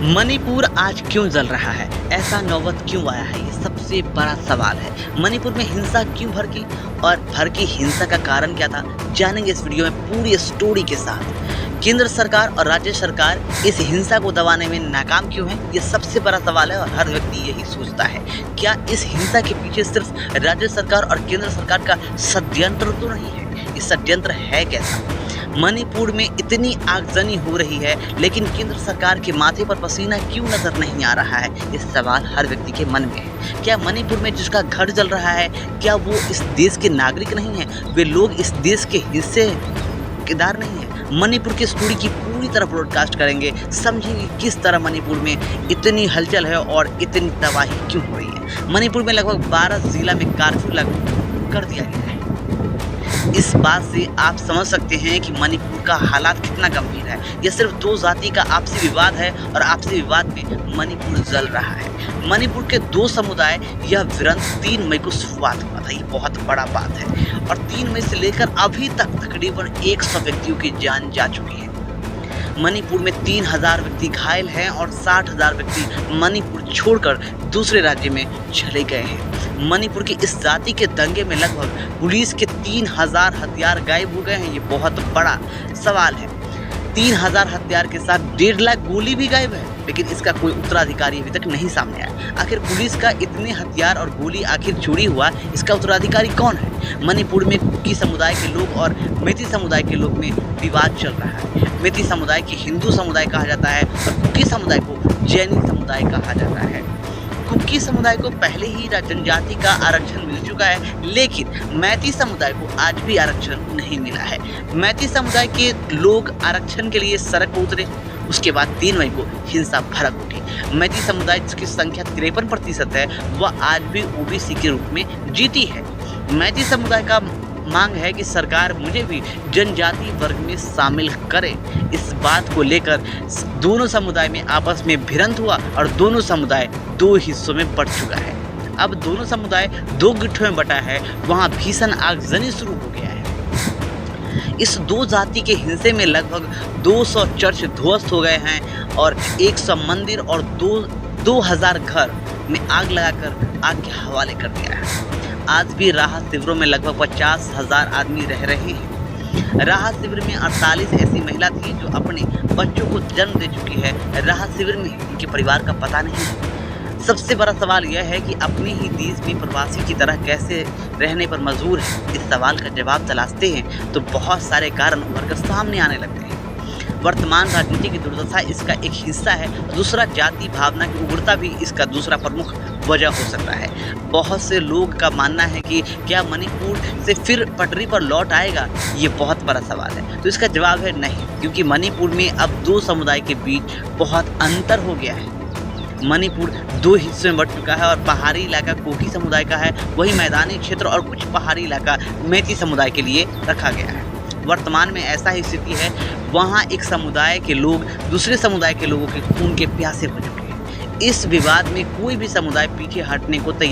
मणिपुर आज क्यों जल रहा है? ऐसा नौबत क्यों आया है? ये सबसे बड़ा सवाल है। मणिपुर में हिंसा क्यों भड़की और भड़की हिंसा का कारण क्या था? जानेंगे इस वीडियो में पूरी स्टोरी के साथ। केंद्र सरकार और राज्य सरकार इस हिंसा को दबाने में नाकाम क्यों है? ये सबसे बड़ा सवाल है और हर व्यक्ति यही सोचता है। क्या इस हिंसा के पीछे सिर्फ राज्य सरकार और केंद्र सरकार का षड्यंत्र तो नहीं है? ये षड्यंत्र है कैसा? मणिपुर में इतनी आगजनी हो रही है, लेकिन केंद्र सरकार के माथे पर पसीना क्यों नजर नहीं आ रहा है? ये सवाल हर व्यक्ति के मन में है। क्या मणिपुर में जिसका घर जल रहा है, क्या वो इस देश के नागरिक नहीं है? वे लोग इस देश के हिस्सेदार नहीं है? मणिपुर की स्टोरी की पूरी तरह ब्रॉडकास्ट करेंगे, समझेंगे किस तरह मणिपुर में इतनी हलचल है और इतनी तबाही क्यों हो रही है। मणिपुर में लगभग 12 जिला में कर्फ्यू लागू कर दिया गया है। इस बात से आप समझ सकते हैं कि मणिपुर का हालात कितना गंभीर है। यह सिर्फ दो जाति का आपसी विवाद है और आपसी विवाद में मणिपुर जल रहा है। मणिपुर के दो समुदाय, यह विरंत 3 मई को शुरुआत हुआ था। ये बहुत बड़ा बात है और 3 मई से लेकर अभी तक तकरीबन 100 व्यक्तियों की जान जा चुकी है। मणिपुर में 3000 व्यक्ति घायल हैं और 60,000 व्यक्ति मणिपुर छोड़कर दूसरे राज्य में चले गए हैं। मणिपुर की इस जाति के दंगे में लगभग पुलिस के 3000 हथियार गायब हो गए हैं। ये बहुत बड़ा सवाल है। 3000 हथियार के साथ 1.5 लाख गोली भी गायब है, लेकिन इसका कोई उत्तराधिकारी अभी तक नहीं सामने आया। आखिर पुलिस का इतने हथियार और गोली आखिर चोरी हुआ, इसका उत्तराधिकारी कौन है? मणिपुर में कुकी समुदाय के लोग और मेती समुदाय के लोग में विवाद चल रहा है। मेती समुदाय को हिंदू समुदाय कहा जाता है और कुकी समुदाय को जैनी समुदाय कहा जाता है। कुकी समुदाय को पहले ही जनजाति का आरक्षण मिल चुका है, लेकिन मैती समुदाय को आज भी आरक्षण नहीं मिला है। मैती समुदाय के लोग आरक्षण के लिए सड़क पर उतरे, उसके बाद 3 मई को हिंसा भड़क उठी। मैती समुदाय, जिसकी संख्या 53% है, वह आज भी ओबीसी के रूप में जीती है। मैती समुदाय का मांग है कि सरकार मुझे भी जनजाति वर्ग में शामिल करे। इस बात को लेकर दोनों समुदाय में आपस में भिड़ंत हुआ और दोनों समुदाय 2 हिस्सों में बंट चुका है। अब दोनों समुदाय 2 गुटों में बटा है। वहां भीषण आगजनी शुरू हो गया है। इस 2 जाति के हिंसे में लगभग 200 चर्च ध्वस्त हो गए हैं और 100 मंदिर और 2000 घर में आग लगाकर आग के हवाले कर दिया है। आज भी राहत शिविरों में लगभग 50,000 आदमी रह रहे हैं। राहत शिविर में 48 ऐसी महिला थी जो अपने बच्चों को जन्म दे चुकी है। राहत शिविर में उनके परिवार का पता नहीं है। सबसे बड़ा सवाल यह है कि अपने ही देश में प्रवासी की तरह कैसे रहने पर मजबूर है। इस सवाल का जवाब तलाशते हैं तो बहुत सारे कारण उभर कर सामने आने लगते हैं। वर्तमान राजनीति की दुर्दशा इसका एक हिस्सा है। दूसरा, जाति भावना की उग्रता भी इसका दूसरा प्रमुख वजह हो सकता है। बहुत से लोग का मानना है कि क्या मणिपुर से फिर पटरी पर लौट आएगा? ये बहुत बड़ा सवाल है। तो इसका जवाब है नहीं, क्योंकि मणिपुर में अब 2 समुदाय के बीच बहुत अंतर हो गया है। मणिपुर 2 हिस्सों में बंट चुका है और पहाड़ी इलाका कुकी समुदाय का है, वही मैदानी क्षेत्र और कुछ पहाड़ी इलाका मेती समुदाय के लिए रखा गया है। वर्तमान में ऐसा ही स्थिति है। वहाँ एक समुदाय के लोग दूसरे समुदाय के लोगों के खून के प्यासे हो चुके हैं। इस विवाद में कोई भी समुदाय पीछे हटने को तैयार